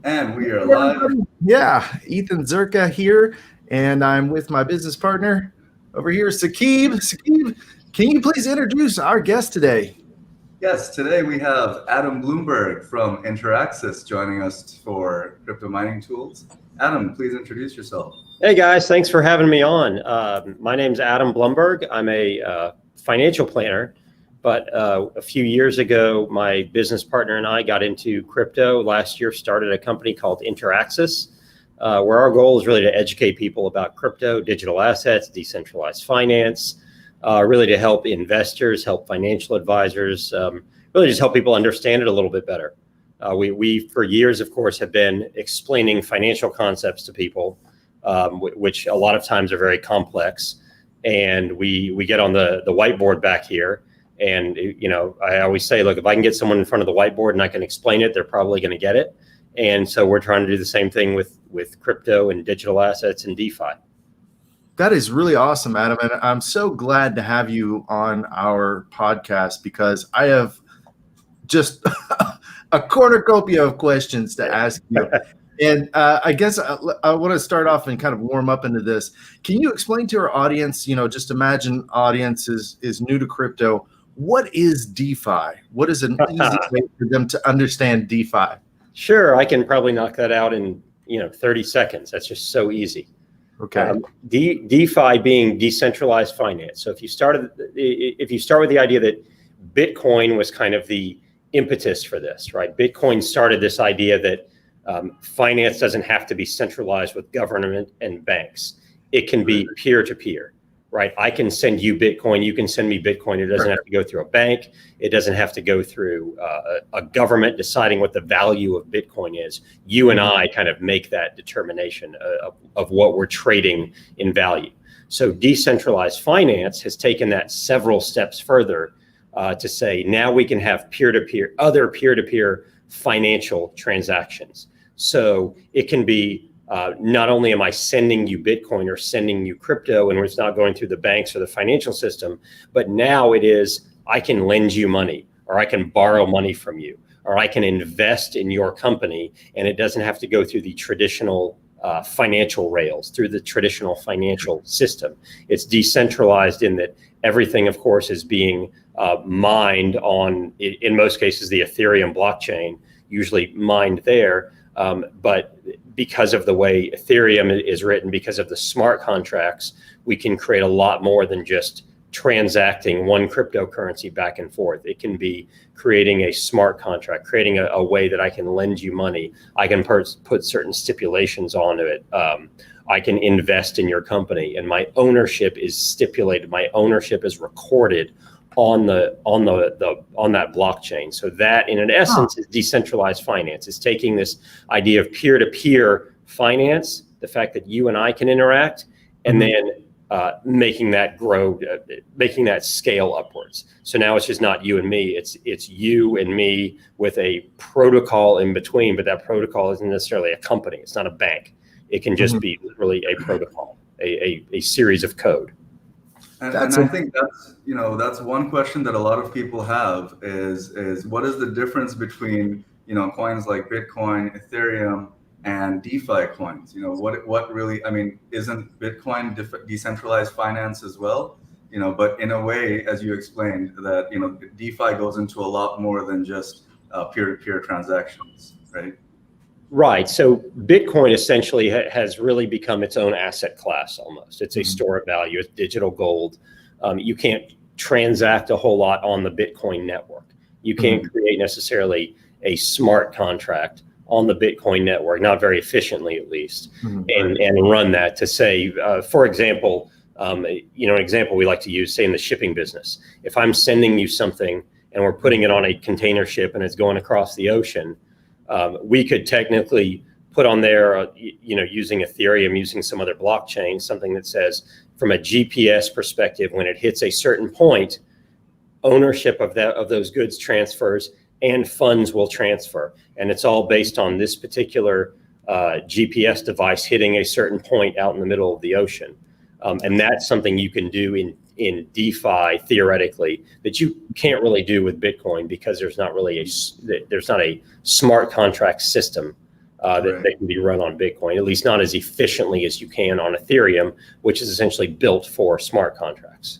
And we are Hey, live. everybody. Yeah, Ethan Zerka here, and I'm with my business partner over here, Saqib. Saqib, can you please introduce our guest today? Yes, today we have Adam Blumberg from Interaxis joining us for crypto mining tools. Adam, please introduce yourself. Hey guys, thanks for having me on. My name's Adam Blumberg. I'm a financial planner, but a few years ago, my business partner and I got into crypto. Last year, started a company called Interaxis, where our goal is really to educate people about crypto, digital assets, decentralized finance, really to help investors, help financial advisors, really just help people understand it a little bit better. We for years, of course, have been explaining financial concepts to people, which a lot of times are very complex. And we get on the whiteboard back here. And, you know, I always say, look, if I can get someone in front of the whiteboard and I can explain it, they're probably going to get it. And so we're trying to do the same thing with crypto and digital assets and DeFi. That is really awesome, Adam. And I'm so glad to have you on our podcast because I have just a cornucopia of questions to ask you. And I guess I want to start off and kind of warm up into this. Can you explain to our audience, you know, just imagine audience is new to crypto. What is DeFi? What is an easy way for them to understand DeFi? Sure, I can probably knock that out in 30 seconds. That's just so easy. Okay. DeFi being decentralized finance. So if you start with the idea that Bitcoin was kind of the impetus for this, right? Bitcoin started this idea that finance doesn't have to be centralized with government and banks. It can be peer-to-peer, right? I can send you Bitcoin, you can send me Bitcoin. It doesn't have to go through a bank. It doesn't have to go through a government deciding what the value of Bitcoin is. You and I kind of make that determination of what we're trading in value. So decentralized finance has taken that several steps further to say now we can have peer-to-peer, other peer-to-peer financial transactions. So it can be not only am I sending you Bitcoin or sending you crypto and it's not going through the banks or the financial system, but now it is I can lend you money or I can borrow money from you or I can invest in your company and it doesn't have to go through the traditional financial rails, through the traditional financial system. It's decentralized in that everything, of course, is being mined on, in most cases, the Ethereum blockchain, usually mined there. But because of the way Ethereum is written, because of the smart contracts, we can create a lot more than just transacting one cryptocurrency back and forth. It can be creating a smart contract, creating a way that I can lend you money. I can put certain stipulations onto it. I can invest in your company, and my ownership is stipulated. My ownership is recorded on that blockchain. So that, in essence, is decentralized finance. It's taking this idea of peer-to-peer finance, the fact that you and I can interact, and then making that grow, making that scale upwards. So now it's just not you and me. It's you and me with a protocol in between, but that protocol isn't necessarily a company. It's not a bank. It can just be really a protocol, a series of code. And I think that's one question that a lot of people have is what is the difference between coins like Bitcoin, Ethereum, and DeFi coins? What really, I mean, isn't Bitcoin decentralized finance as well? But in a way, as you explained, that DeFi goes into a lot more than just peer-to-peer transactions, right? Right. So Bitcoin essentially has really become its own asset class almost. It's a store of value. It's digital gold. You can't transact a whole lot on the Bitcoin network. You can't create necessarily a smart contract on the Bitcoin network, not very efficiently at least, and run that to say, for example, an example we like to use, say in the shipping business. If I'm sending you something and we're putting it on a container ship and it's going across the ocean, we could technically put on there, using Ethereum, using some other blockchain, something that says from a GPS perspective, when it hits a certain point, ownership of those goods transfers and funds will transfer. And it's all based on this particular GPS device hitting a certain point out in the middle of the ocean. And that's something you can do in DeFi theoretically that you can't really do with Bitcoin because there's not really a smart contract system that can be run on Bitcoin, at least not as efficiently as you can on Ethereum, which is essentially built for smart contracts.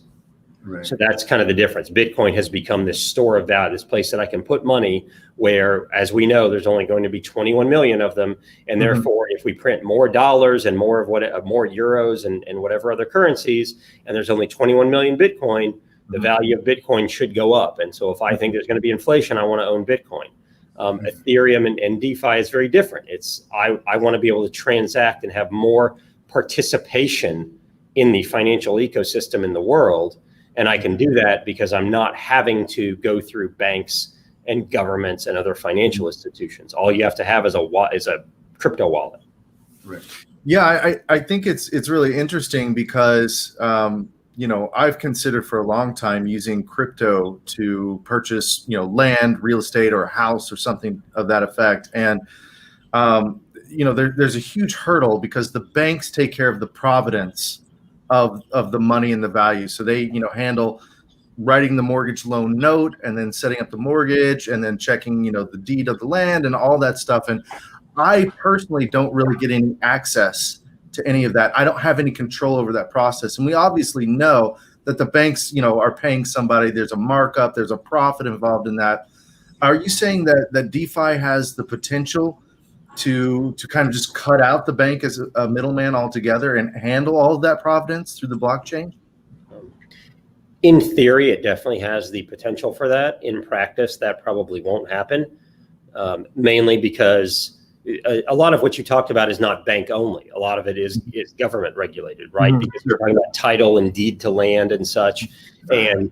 Right. So that's kind of the difference. Bitcoin has become this store of value, this place that I can put money where, as we know, there's only going to be 21 million of them. And therefore, if we print more dollars and more euros and whatever other currencies, and there's only 21 million Bitcoin, the value of Bitcoin should go up. And so if I think there's going to be inflation, I want to own Bitcoin. Ethereum and DeFi is very different. I want to be able to transact and have more participation in the financial ecosystem in the world. And I can do that because I'm not having to go through banks and governments and other financial institutions. All you have to have is a crypto wallet. Right. Yeah, I think it's really interesting because I've considered for a long time using crypto to purchase land, real estate, or a house or something of that effect. And there's a huge hurdle because the banks take care of the provenance of the money and the value. So they, handle writing the mortgage loan note and then setting up the mortgage and then checking, the deed of the land and all that stuff. And I personally don't really get any access to any of that. I don't have any control over that process. And we obviously know that the banks, are paying somebody. There's a markup, there's a profit involved in that. Are you saying that DeFi has the potential to kind of just cut out the bank as a middleman altogether and handle all of that provenance through the blockchain? In theory, it definitely has the potential for that. In practice, that probably won't happen, mainly because a lot of what you talked about is not bank only. A lot of it is government regulated, right? Because you're talking about title and deed to land and such. And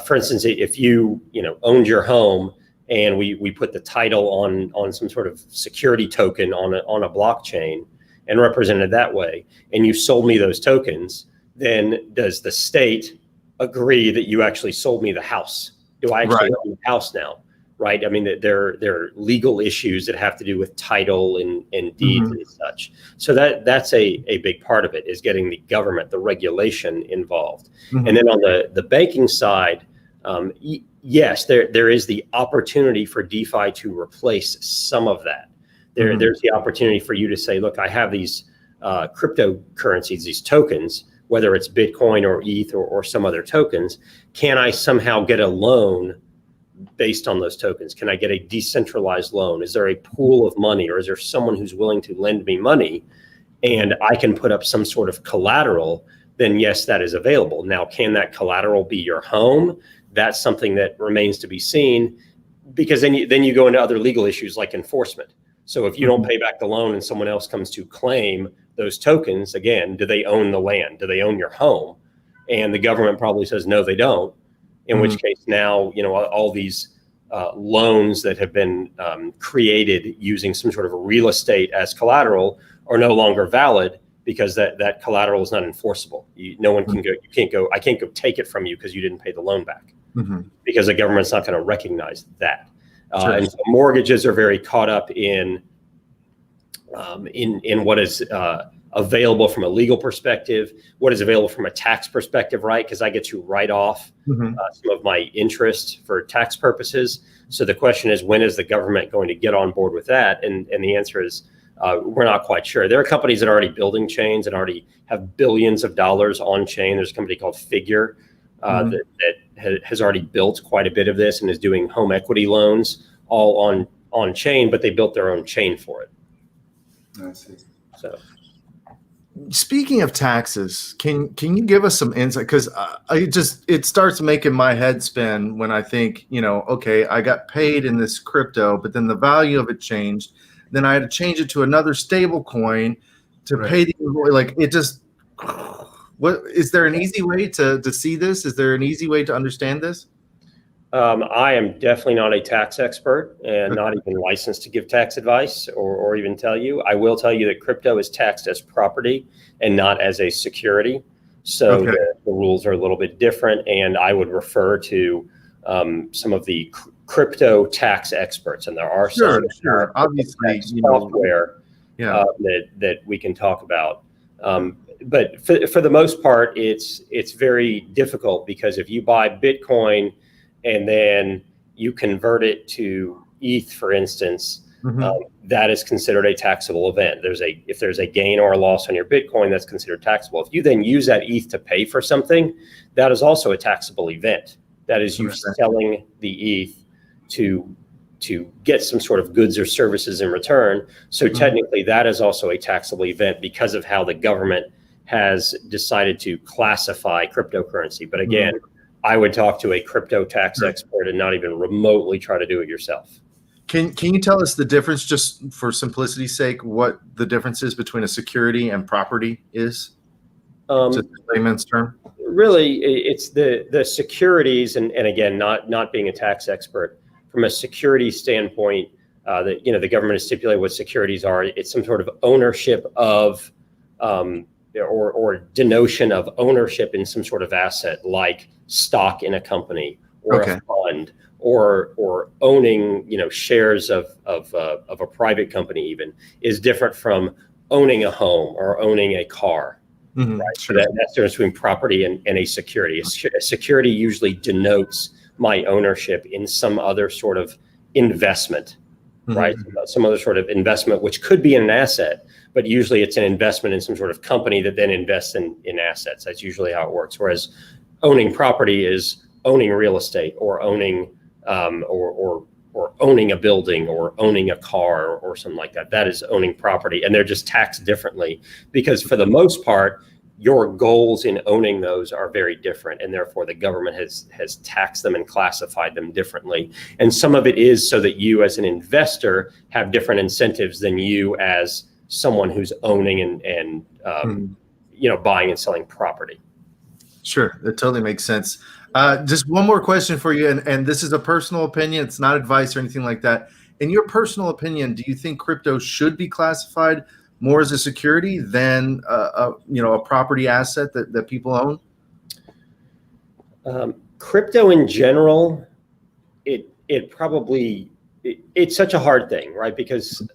for instance, if you owned your home and we put the title on some sort of security token on a blockchain and represented that way, and you sold me those tokens, then does the state agree that you actually sold me the house? Do I actually own the house now? Right? I mean, there are legal issues that have to do with title and deeds and such. So that's a big part of it, is getting the government, the regulation involved. And then on the banking side, yes, there is the opportunity for DeFi to replace some of that. There's the opportunity for you to say, look, I have these cryptocurrencies, these tokens, whether it's Bitcoin or ETH or some other tokens. Can I somehow get a loan based on those tokens? Can I get a decentralized loan? Is there a pool of money, or is there someone who's willing to lend me money and I can put up some sort of collateral? Then yes, that is available. Now, can that collateral be your home? That's something that remains to be seen, because then you go into other legal issues like enforcement. So if you don't pay back the loan and someone else comes to claim those tokens, again, do they own the land? Do they own your home? And the government probably says, no, they don't. In which case now, all these loans that have been created using some sort of real estate as collateral are no longer valid, because that collateral is not enforceable. No one can go, I can't go take it from you because you didn't pay the loan back, because the government's not going to recognize that. And so mortgages are very caught up in what is available from a legal perspective, what is available from a tax perspective, right? Because I get to write off some of my interest for tax purposes. So the question is, when is the government going to get on board with that? And the answer is, we're not quite sure. There are companies that are already building chains and already have billions of dollars on chain. There's a company called Figure that has already built quite a bit of this and is doing home equity loans all on chain, but they built their own chain for it. I see. So, speaking of taxes, can you give us some insight? Because it starts making my head spin when I think, okay, I got paid in this crypto, but then the value of it changed. Then I had to change it to another stable coin to pay the, like, it just, what is there an easy way to see this? Is there an easy way to understand this? I am definitely not a tax expert and not even licensed to give tax advice or even tell you. I will tell you that crypto is taxed as property and not as a security. So the rules are a little bit different. And I would refer to some of the crypto tax experts. And there are some obviously software that we can talk about. But for the most part, it's very difficult, because if you buy Bitcoin and then you convert it to ETH, for instance, that is considered a taxable event. If there's a gain or a loss on your Bitcoin, that's considered taxable. If you then use that ETH to pay for something, that is also a taxable event. That is you selling the ETH to get some sort of goods or services in return. So technically that is also a taxable event because of how the government has decided to classify cryptocurrency. But again, I would talk to a crypto tax expert and not even remotely try to do it yourself. Can you tell us the difference, just for simplicity's sake, what the difference is between a security and property is? Just in layman's term. Really, it's the securities, and again, not being a tax expert, from a security standpoint, the government has stipulated what securities are. It's some sort of ownership of, or denotion of ownership in some sort of asset, like stock in a company or a fund, or owning shares of a private company. Even is different from owning a home or owning a car. Right? So that's the difference between property and a security. A security usually denotes my ownership in some other sort of investment, right? Some other sort of investment, which could be in an asset, but usually it's an investment in some sort of company that then invests in assets. That's usually how it works. Whereas owning property is owning real estate, or owning or owning a building, or owning a car, or something like that. That is owning property, and they're just taxed differently because for the most part, your goals in owning those are very different, and therefore the government has taxed them and classified them differently. And some of it is so that you as an investor have different incentives than you as someone who's owning and buying and selling property. Sure, that totally makes sense. Just one more question for you, and this is a personal opinion. It's not advice or anything like that. In your personal opinion, do you think crypto should be classified more as a security than a property asset that people own? Crypto in general, it's such a hard thing, right? Because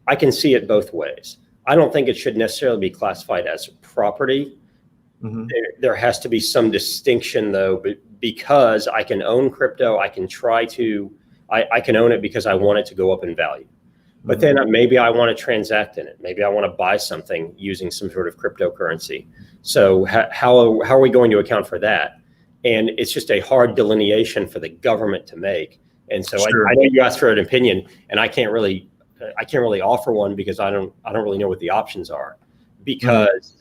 I can see it both ways. I don't think it should necessarily be classified as property. There has to be some distinction, though, because I can own crypto. I can I can own it because I want it to go up in value. But then maybe I want to transact in it. Maybe I want to buy something using some sort of cryptocurrency. So how are we going to account for that? And it's just a hard delineation for the government to make. And so I know you asked for an opinion, and I can't really offer one because I don't really know what the options are, because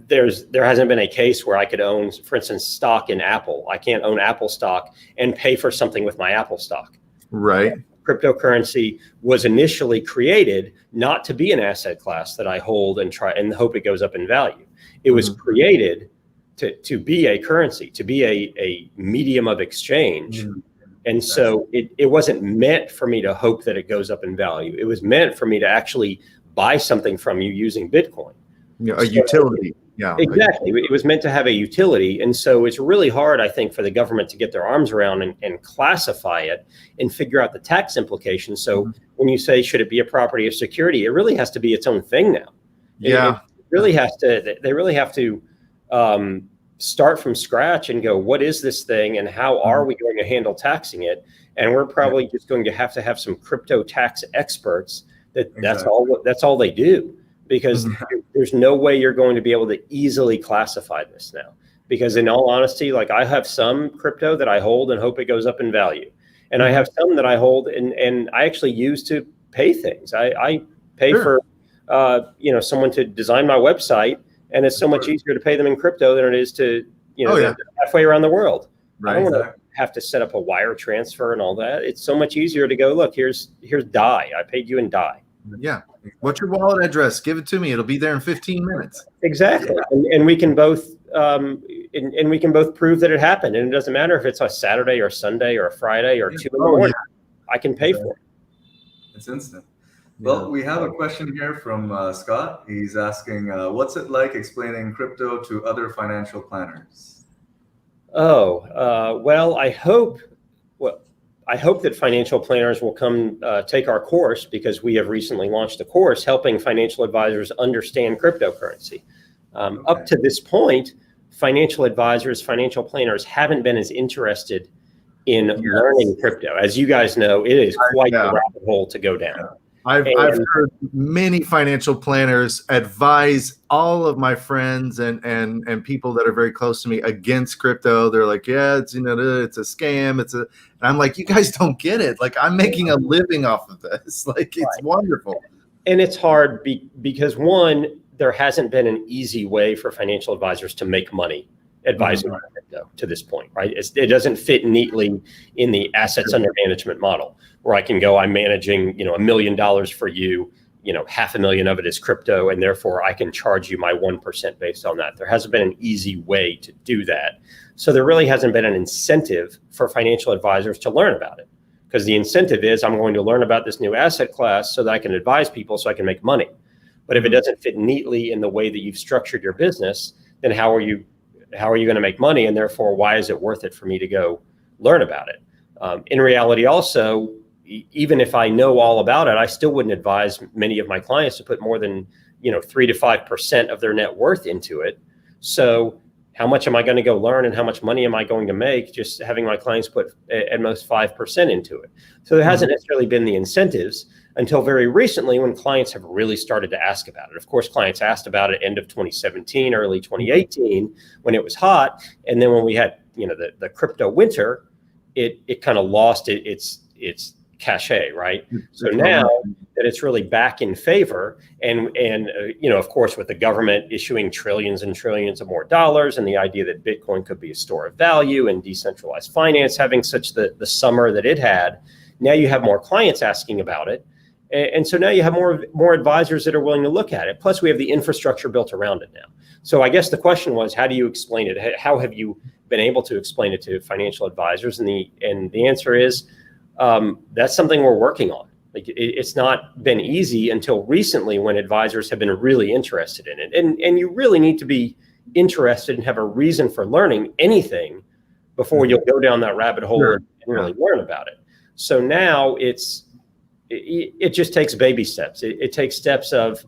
there hasn't been a case where I could own, for instance, stock in Apple. I can't own Apple stock and pay for something with my Apple stock. Right. Cryptocurrency was initially created not to be an asset class that I hold and try and hope it goes up in value. It was created to be a currency, to be a medium of exchange. And so it wasn't meant for me to hope that it goes up in value. It was meant for me to actually buy something from you using Bitcoin. Utility. Yeah, exactly. It was meant to have a utility. And so it's really hard, I think, for the government to get their arms around and classify it and figure out the tax implications. So when you say, should it be a property or security, it really has to be its own thing now. It really has to, they really have to start from scratch and go, what is this thing and how are we going to handle taxing it? And we're probably just going to have some crypto tax experts that's all they do. Because there's no way you're going to be able to easily classify this now. Because in all honesty, like I have some crypto that I hold and hope it goes up in value. And I have some that I hold and I actually use to pay things. I pay for someone to design my website, and it's so much easier to pay them in crypto than it is to halfway around the world. Right. I don't want to have to set up a wire transfer and all that. It's so much easier to go, look, here's DAI. I paid you in DAI. Yeah. What's your wallet address? Give it to me. It'll be there in 15 minutes. Exactly. And we can both and we can both prove that it happened. And it doesn't matter if it's a Saturday or Sunday or a Friday or 2 in the morning. I can pay for it. It's instant. Well, we have a question here from Scott. He's asking, what's it like explaining crypto to other financial planners? Well, I hope that financial planners will come take our course, because we have recently launched a course helping financial advisors understand cryptocurrency. Up to this point, financial advisors, financial planners haven't been as interested in learning crypto. As you guys know, it is quite the rabbit hole to go down. I've heard many financial planners advise all of my friends and people that are very close to me against crypto. They're like, yeah, it's, it's a scam. And I'm like, you guys don't get it. Like, I'm making a living off of this. Like, it's wonderful. And it's hard because one, there hasn't been an easy way for financial advisors to make money advising on crypto to this point, right? It doesn't fit neatly in the assets under management model where I can go, I'm managing, $1 million for you, $500,000 of it is crypto, and therefore I can charge you my 1% based on that. There hasn't been an easy way to do that. So there really hasn't been an incentive for financial advisors to learn about it, because the incentive is I'm going to learn about this new asset class so that I can advise people so I can make money. But if it doesn't fit neatly in the way that you've structured your business, then how are you going to make money? And therefore, why is it worth it for me to go learn about it? In reality, also, even if I know all about it, I still wouldn't advise many of my clients to put more than 3 to 5% of their net worth into it. So how much am I going to go learn, and how much money am I going to make just having my clients put at most 5% into it? So there hasn't necessarily been the incentives until very recently, when clients have really started to ask about it. Of course, clients asked about it end of 2017, early 2018, when it was hot. And then when we had, the crypto winter, it kind of lost its cachet, right? So now that it's really back in favor, and of course, with the government issuing trillions and trillions of more dollars, and the idea that Bitcoin could be a store of value, and decentralized finance having such the summer that it had, now you have more clients asking about it. And so now you have more advisors that are willing to look at it. Plus, we have the infrastructure built around it now. So I guess the question was, how do you explain it? How have you been able to explain it to financial advisors? And the answer is, that's something we're working on. Like, it's not been easy until recently, when advisors have been really interested in it. And you really need to be interested and have a reason for learning anything before you'll go down that rabbit hole and really learn about it. So now it just takes baby steps. It takes steps of,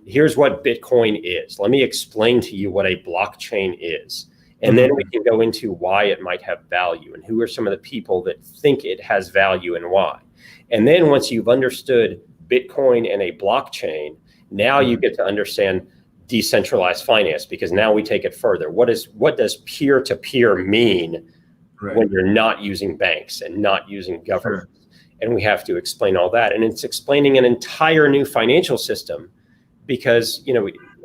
here's what Bitcoin is. Let me explain to you what a blockchain is. And then we can go into why it might have value, and who are some of the people that think it has value and why. And then once you've understood Bitcoin and a blockchain, now you get to understand decentralized finance, because now we take it further. What does peer-to-peer mean when you're not using banks and not using government? And we have to explain all that. And it's explaining an entire new financial system, because,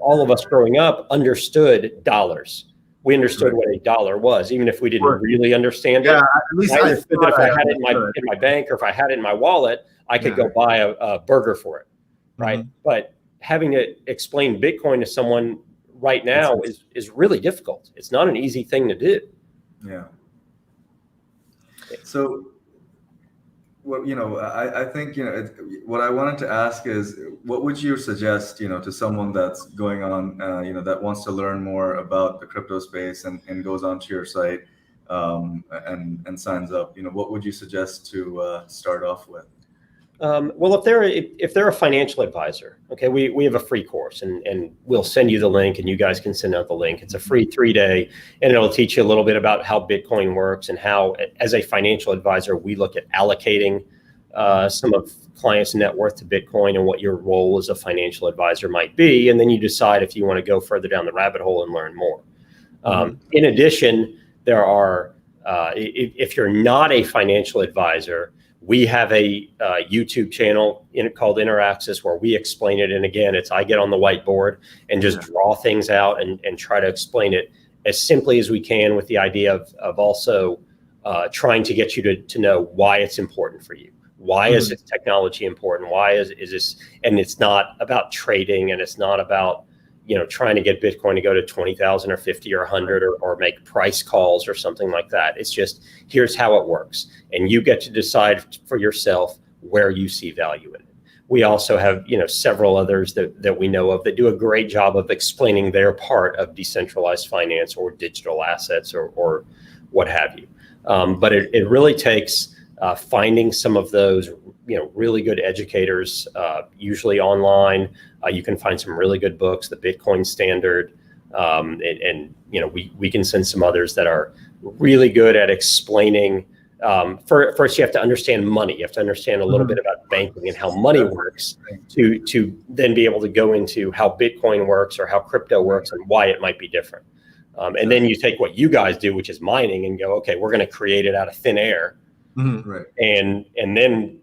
all of us growing up understood dollars. We understood what a dollar was, even if we didn't really understand it. At least I understood that if I had it in my bank, or if I had it in my wallet, I could go buy a burger for it, right? But having to explain Bitcoin to someone right now is really difficult. It's not an easy thing to do. Yeah. So, well, I think, what I wanted to ask is, what would you suggest, to someone that's going on, that wants to learn more about the crypto space and goes onto your site and signs up? What would you suggest to start off with? Well, if they're a financial advisor, okay, we have a free course, and we'll send you the link, and you guys can send out the link. It's a free 3-day, and it'll teach you a little bit about how Bitcoin works, and how, as a financial advisor, we look at allocating some of clients' net worth to Bitcoin, and what your role as a financial advisor might be. And then you decide if you want to go further down the rabbit hole and learn more. In addition, there are, if you're not a financial advisor, we have a YouTube channel called Interaxis, where we explain it. And again, I get on the whiteboard and just draw things out and try to explain it as simply as we can, with the idea of also trying to get you to know why it's important for you. Why is this technology important? Why is this? And it's not about trading, and it's not about trying to get Bitcoin to go to 20,000 or 50 or 100 or make price calls or something like that. It's just, here's how it works. And you get to decide for yourself where you see value in it. We also have, several others that we know of that do a great job of explaining their part of decentralized finance or digital assets or what have you. But it really takes finding some of those, really good educators, usually online. You can find some really good books, the Bitcoin Standard, and we can send some others that are really good at explaining first you have to understand money. You have to understand a little bit about banking and how money works to then be able to go into how Bitcoin works or how crypto works and why it might be different. And then you take what you guys do, which is mining, and go, okay, we're going to create it out of thin air, Right. and then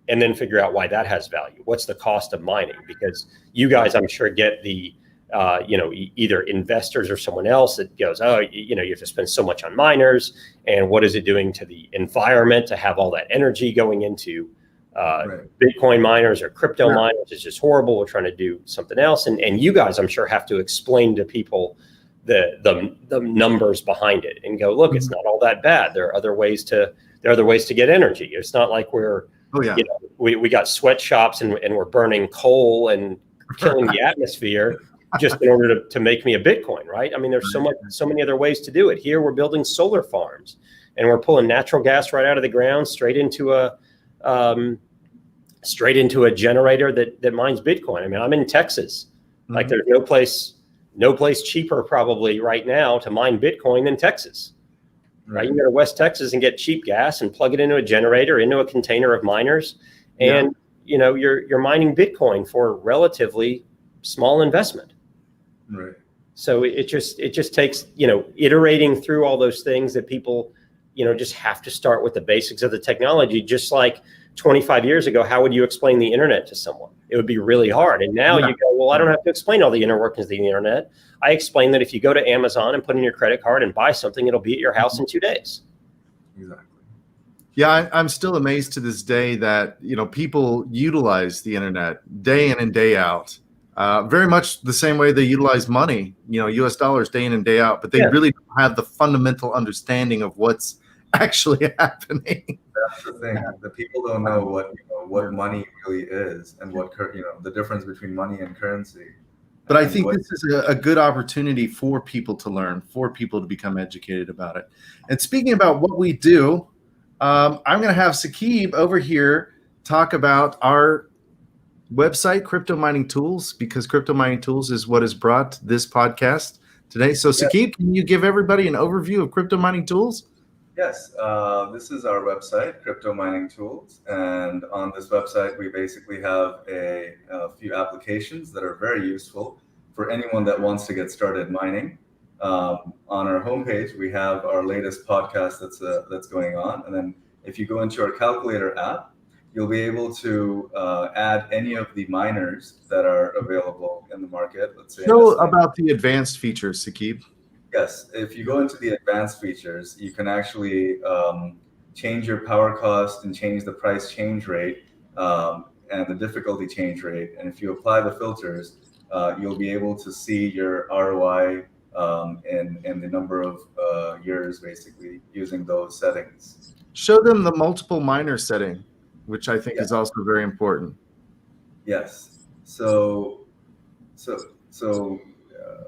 and then figure out why that has value. What's the cost of mining? Because you guys, I'm sure, get the either investors or someone else that goes, oh, you have to spend so much on miners, and what is it doing to the environment to have all that energy going into Bitcoin miners or crypto miners? It's just horrible. We're trying to do something else, and you guys, I'm sure, have to explain to people the numbers behind it and go, look, it's not all that bad. There are other ways to get energy. It's not like we're we got sweatshops and we're burning coal and killing the atmosphere just in order to make me a Bitcoin, right? I mean, there's so many other ways to do it. Here we're building solar farms and we're pulling natural gas right out of the ground straight into a generator that mines Bitcoin. I mean, I'm in Texas. Like there's no place cheaper probably right now to mine Bitcoin than Texas. Right? You can go to West Texas and get cheap gas and plug it into a generator, into a container of miners, and you're mining Bitcoin for a relatively small investment. Right. So it just takes iterating through all those things that people just have to start with the basics of the technology. Just like 25 years ago, how would you explain the internet to someone? It would be really hard. And now you go, well, I don't have to explain all the inner workings of the internet. I explain that if you go to Amazon and put in your credit card and buy something, it'll be at your house in 2 days. Exactly. Yeah, I'm still amazed to this day that people utilize the internet day in and day out, very much the same way they utilize money, U.S. dollars day in and day out, but they really don't have the fundamental understanding of what's actually happening. That's the thing. The people don't know what money really is and what the difference between money and currency. But I think this is a good opportunity for people to learn, for people to become educated about it. And speaking about what we do, I'm going to have Saqib over here talk about our website, Crypto Mining Tools, because Crypto Mining Tools is what has brought this podcast today. So Saqib, can you give everybody an overview of Crypto Mining Tools? Yes, this is our website, Crypto Mining Tools, and on this website we basically have a few applications that are very useful for anyone that wants to get started mining. On our homepage we have our latest podcast that's going on, and then if you go into our calculator app, you'll be able to add any of the miners that are available in the market. Let's say about the advanced features, Saqib. Yes, if you go into the advanced features, you can actually change your power cost and change the price change rate and the difficulty change rate. And if you apply the filters, you'll be able to see your ROI in the number of years, basically, using those settings. Show them the multiple miner setting, which I think is also very important. Yes. So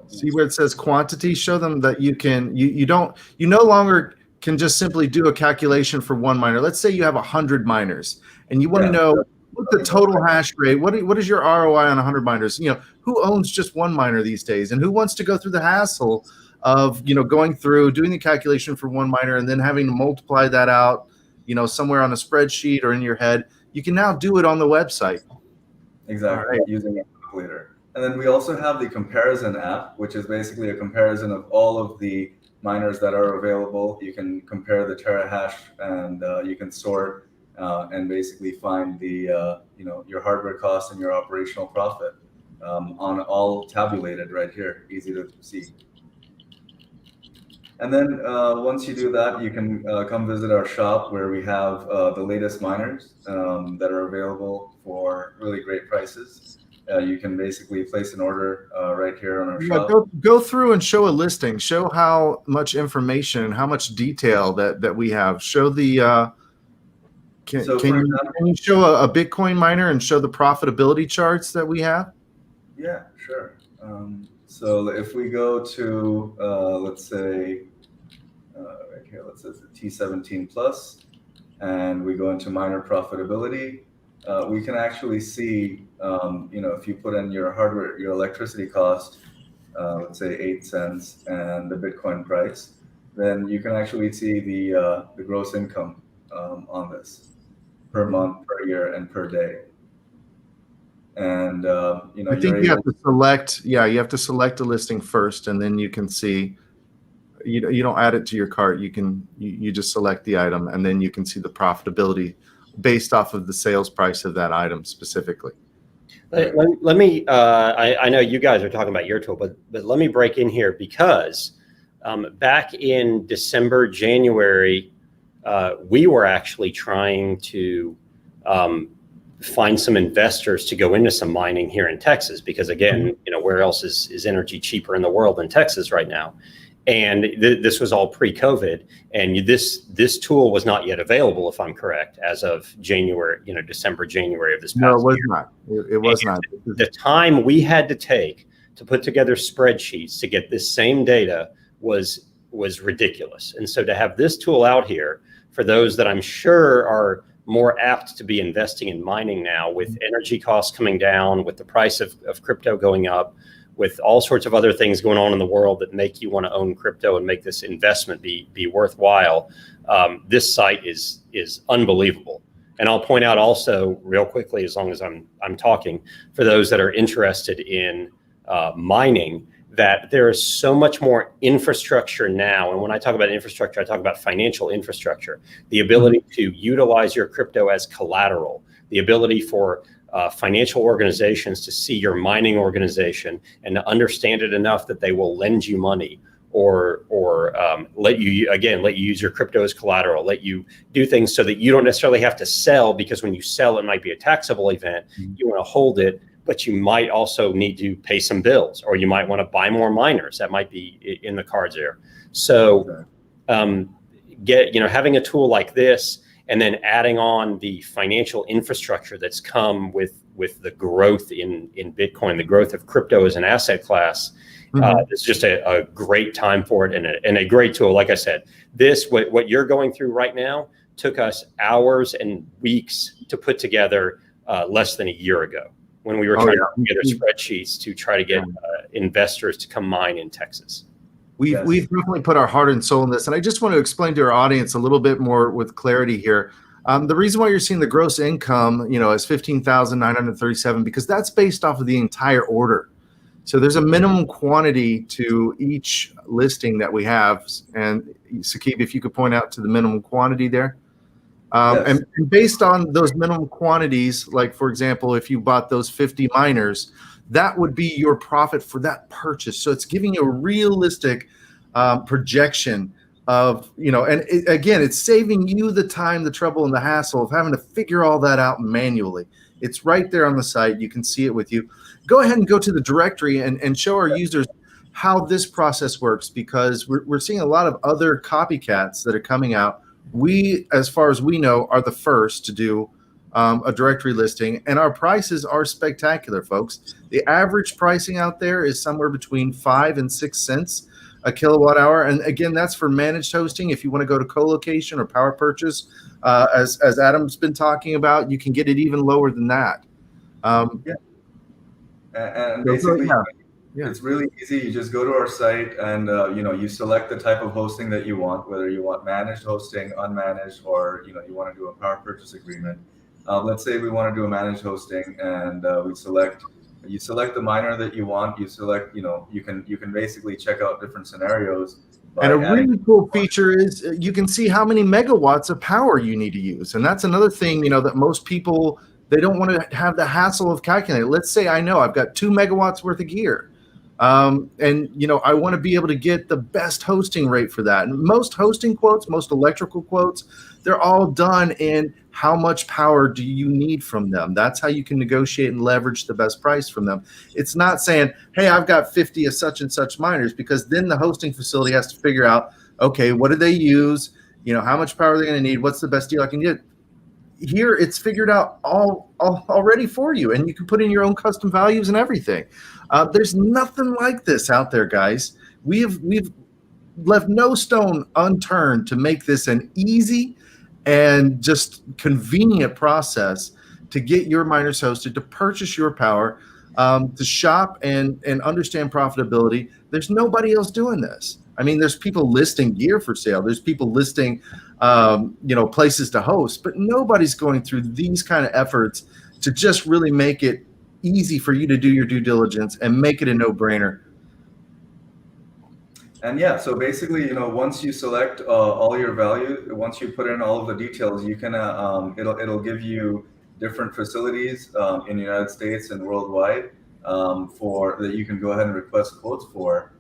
see where it says quantity. Show them that you no longer can just simply do a calculation for one miner. Let's say you have 100 miners and you want to know what the total hash rate. What is your ROI on 100 miners? Who owns just one miner these days, and who wants to go through the hassle of going through doing the calculation for one miner and then having to multiply that out, somewhere on a spreadsheet or in your head? You can now do it on the website. Exactly, using a calculator. And then we also have the comparison app, which is basically a comparison of all of the miners that are available. You can compare the terahash, and you can sort and basically find the your hardware cost and your operational profit on all tabulated right here, easy to see. And then once you do that, you can come visit our shop where we have the latest miners that are available for really great prices. You can basically place an order right here on our shop. Go through and show a listing. Show how much information, how much detail that we have. Show the. Can you show a Bitcoin miner and show the profitability charts that we have? Yeah, sure. So if we go to let's say right here, let's say the T17 plus, and we go into miner profitability. We can actually see, if you put in your hardware, your electricity cost, let's say 8 cents, and the Bitcoin price, then you can actually see the gross income on this per month, per year, and per day. And I think you have to select. Yeah, you have to select a listing first, and then you can see. You don't add it to your cart. You just select the item, and then you can see the profitability based off of the sales price of that item specifically. Let me. I know you guys are talking about your tool, but let me break in here because back in December, January, we were actually trying to find some investors to go into some mining here in Texas because, again, where else is energy cheaper in the world than Texas right now? And this was all pre-COVID, and this tool was not yet available, if I'm correct, as of January, December, January of this past year. No, it was not. It was not. The time we had to take to put together spreadsheets to get this same data was ridiculous. And so to have this tool out here for those that I'm sure are more apt to be investing in mining now, with energy costs coming down, with the price of crypto going up, with all sorts of other things going on in the world that make you want to own crypto and make this investment be worthwhile. This site is unbelievable. And I'll point out also real quickly, as long as I'm talking, for those that are interested in mining, that there is so much more infrastructure now. And when I talk about infrastructure, I talk about financial infrastructure, the ability to utilize your crypto as collateral, the ability for financial organizations to see your mining organization and to understand it enough that they will lend you money or let you use your crypto as collateral, let you do things so that you don't necessarily have to sell, because when you sell, it might be a taxable event. You want to hold it, but you might also need to pay some bills, or you might want to buy more miners. That might be in the cards there. So having a tool like this, and then adding on the financial infrastructure that's come with the growth in Bitcoin, the growth of crypto as an asset class, it's just a great time for it and a great tool. Like I said, what you're going through right now took us hours and weeks to put together less than a year ago, when we were trying to put together spreadsheets to try to get investors to come mine in Texas. We've definitely put our heart and soul in this. And I just want to explain to our audience a little bit more with clarity here. The reason why you're seeing the gross income, is 15,937, because that's based off of the entire order. So there's a minimum quantity to each listing that we have. And Saqib, if you could point out to the minimum quantity there. Yes. And based on those minimum quantities, like, for example, if you bought those 50 miners, that would be your profit for that purchase. So it's giving you a realistic projection of, again, it's saving you the time, the trouble, and the hassle of having to figure all that out manually. It's right there on the site. You can see it with you. Go ahead and go to the directory and show our users how this process works, because we're seeing a lot of other copycats that are coming out. We, as far as we know, are the first to do a directory listing, and our prices are spectacular, folks. The average pricing out there is somewhere between 5 and 6 cents a kilowatt hour, and again, that's for managed hosting. If you want to go to co-location or power purchase, as Adam's been talking about, you can get it even lower than that. And basically, it's really easy. You just go to our site and you select the type of hosting that you want, whether you want managed hosting, unmanaged, or you want to do a power purchase agreement. Let's say we want to do a managed hosting, and you select the miner that you want. You select, you can basically check out different scenarios. And a really cool feature is you can see how many megawatts of power you need to use. And that's another thing, that most people, they don't want to have the hassle of calculating. Let's say I know I've got 2 megawatts worth of gear. And I want to be able to get the best hosting rate for that. And most hosting quotes, most electrical quotes, they're all done in how much power do you need from them. That's how you can negotiate and leverage the best price from them. It's not saying, hey, I've got 50 of such and such miners, because then the hosting facility has to figure out, okay, what do they use? How much power are they going to need? What's the best deal I can get? Here, it's figured out already for you, and you can put in your own custom values and everything. There's nothing like this out there, guys. We've left no stone unturned to make this an easy and just convenient process to get your miners hosted, to purchase your power, to shop and understand profitability. There's nobody else doing this. I mean, there's people listing gear for sale. There's people listing, places to host, but nobody's going through these kind of efforts to just really make it easy for you to do your due diligence and make it a no-brainer. And yeah, so basically, once you select all your value, once you put in all of the details, you can it'll give you different facilities in the United States and worldwide for that you can go ahead and request quotes for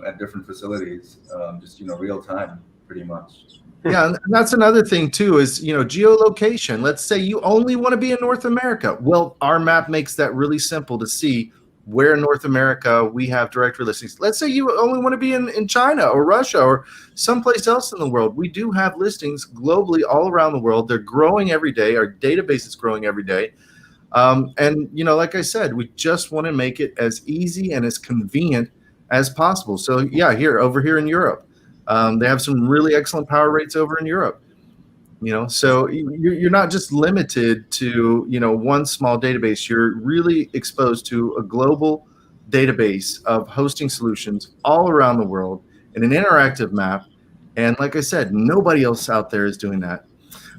at different facilities, just real time, pretty much. Yeah, and that's another thing too is, geolocation. Let's say you only want to be in North America. Well, our map makes that really simple to see where in North America we have directory listings. Let's say you only want to be in China or Russia or someplace else in the world. We do have listings globally all around the world. They're growing every day. Our database is growing every day. And, like I said, we just want to make it as easy and as convenient as possible. So yeah, over here in Europe, they have some really excellent power rates over in Europe. So you're not just limited to, one small database. You're really exposed to a global database of hosting solutions all around the world in an interactive map. And like I said, nobody else out there is doing that.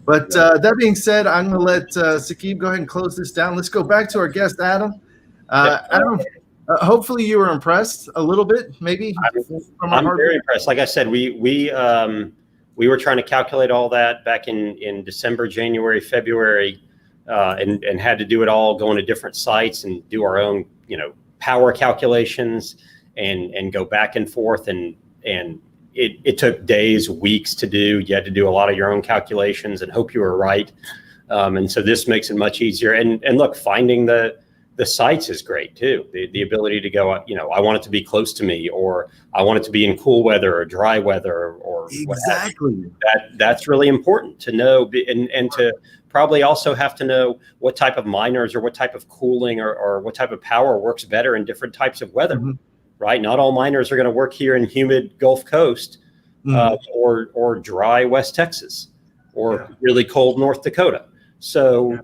But that being said, I'm going to let Saqib go ahead and close this down. Let's go back to our guest, Adam. Adam, hopefully you were impressed a little bit, maybe. I'm very impressed. Like I said, we were trying to calculate all that back in December, January, February, and had to do it all, go into different sites and do our own, power calculations and go back and forth. And it took days, weeks to do. You had to do a lot of your own calculations and hope you were right. And so this makes it much easier. And look, finding the sites is great too. The ability to go, I want it to be close to me, or I want it to be in cool weather or dry weather, or exactly. That's really important to know, and to probably also have to know what type of miners or what type of cooling or what type of power works better in different types of weather. Mm-hmm. Right? Not all miners are going to work here in humid Gulf Coast, or dry West Texas, or really cold North Dakota. So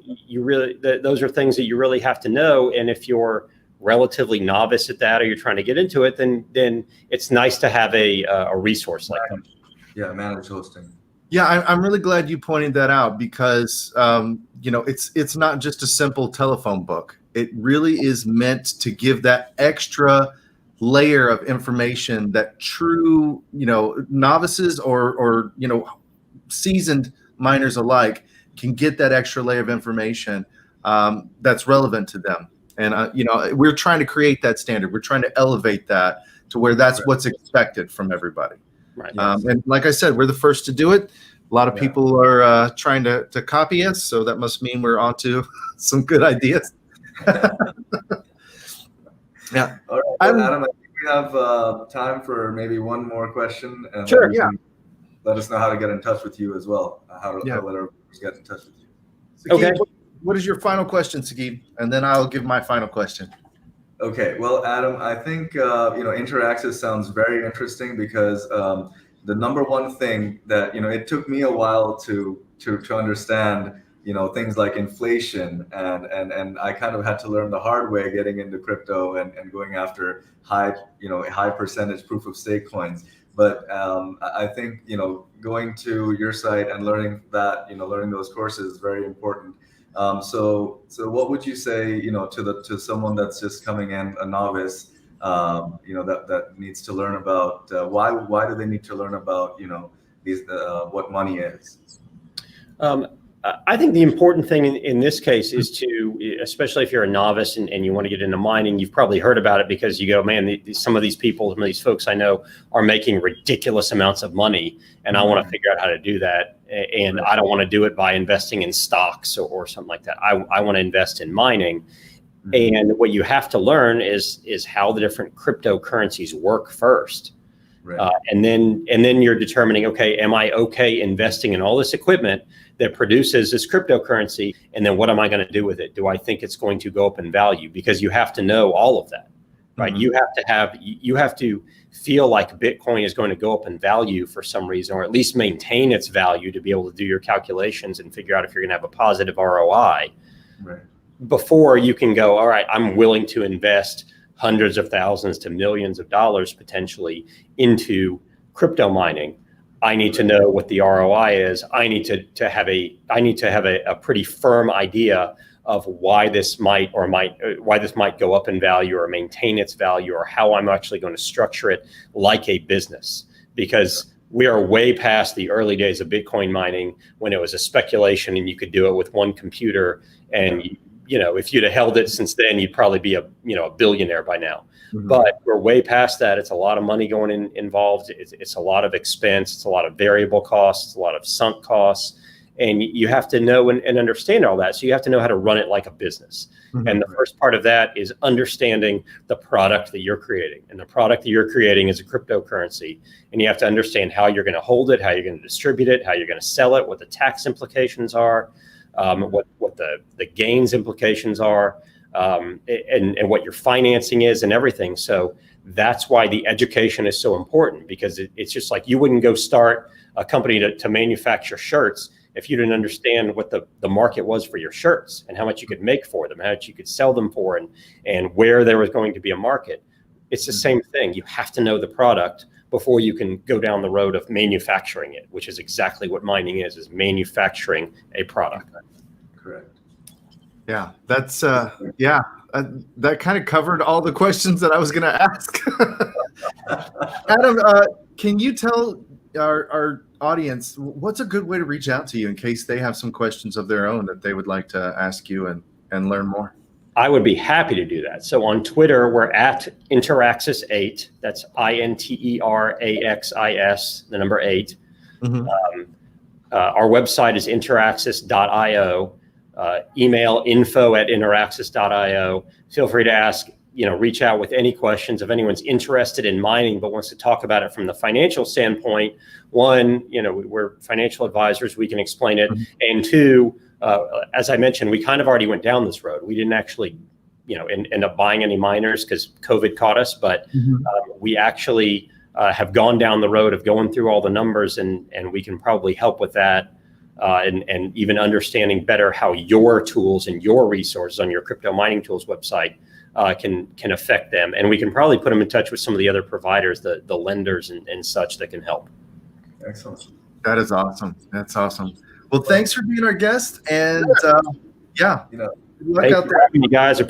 those are things that you really have to know. And if you're relatively novice at that, or you're trying to get into it, then it's nice to have a resource like that. Yeah, managed hosting. Yeah, I'm really glad you pointed that out, because it's not just a simple telephone book. It really is meant to give that extra layer of information that true novices or seasoned miners alike can get, that extra layer of information that's relevant to them. And we're trying to create that standard. We're trying to elevate that to where that's what's expected from everybody. Right. And like I said, we're the first to do it. A lot of people are trying to copy us, so that must mean we're onto some good ideas. Yeah. All right, Adam, I think we have time for maybe one more question. And sure. Yeah. Let us know how to get in touch with you as well. How to let everyone get in touch with you. Saqib, okay. What is your final question, Saqib? And then I'll give my final question. Okay. Well, Adam, I think Interaxis sounds very interesting, because the number one thing that it took me a while to understand, things like inflation, and I kind of had to learn the hard way getting into crypto and going after high percentage proof of stake coins. But I think going to your site and learning that, learning those courses is very important. So what would you say, to someone that's just coming in, a novice, that needs to learn about why do they need to learn about these what money is? I think the important thing in this case is to, especially if you're a novice and you want to get into mining, you've probably heard about it because you go, man, some of these people, some of these folks I know are making ridiculous amounts of money, and I want to figure out how to do that. And I don't want to do it by investing in stocks or something like that. I want to invest in mining. And what you have to learn is how the different cryptocurrencies work first. Right. And then you're determining, okay, am I okay investing in all this equipment that produces this cryptocurrency? And then what am I going to do with it? Do I think it's going to go up in value? Because you have to know all of that, right? Mm-hmm. You have to feel like Bitcoin is going to go up in value for some reason, or at least maintain its value to be able to do your calculations and figure out if you're going to have a positive ROI. Right. Before you can go, all right, I'm willing to invest hundreds of thousands to millions of dollars potentially into crypto mining, I need to know what the ROI is. I need to have a pretty firm idea of why this might go up in value or maintain its value, or how I'm actually going to structure it like a business. Because we are way past the early days of Bitcoin mining, when it was a speculation and you could do it with one computer. And if you'd have held it since then, you'd probably be a billionaire by now. Mm-hmm. But we're way past that. It's a lot of money involved. It's a lot of expense. It's a lot of variable costs. It's a lot of sunk costs. And you have to know and understand all that. So you have to know how to run it like a business. Mm-hmm. And the first part of that is understanding the product that you're creating. And the product that you're creating is a cryptocurrency. And you have to understand how you're going to hold it, how you're going to distribute it, how you're going to sell it, what the tax implications are, what the gains implications are, and what your financing is and everything. So that's why the education is so important, because it's just like you wouldn't go start a company to manufacture shirts if you didn't understand what the market was for your shirts, and how much you could make for them, how much you could sell them for, and where there was going to be a market. It's the same thing. You have to know the product before you can go down the road of manufacturing it, which is exactly what mining is manufacturing a product. Correct. Yeah, that's that kind of covered all the questions that I was going to ask. Adam, can you tell our audience what's a good way to reach out to you in case they have some questions of their own that they would like to ask you and learn more? I would be happy to do that. So on Twitter, we're at Interaxis8. That's INTERAXIS, the number 8. Mm-hmm. Our website is interaxis.io. Email info@interaxis.io. Feel free to ask, reach out with any questions. If anyone's interested in mining but wants to talk about it from the financial standpoint, one, we're financial advisors, we can explain it. Mm-hmm. And two, as I mentioned, we kind of already went down this road. We didn't actually, end up buying any miners because COVID caught us, but we actually have gone down the road of going through all the numbers, and we can probably help with that. And even understanding better how your tools and your resources on your crypto mining tools website can affect them. And we can probably put them in touch with some of the other providers, the lenders and such, that can help. Excellent. That is awesome. That's awesome. Well, thanks for being our guest. And good luck Thanks out for there. having you guys.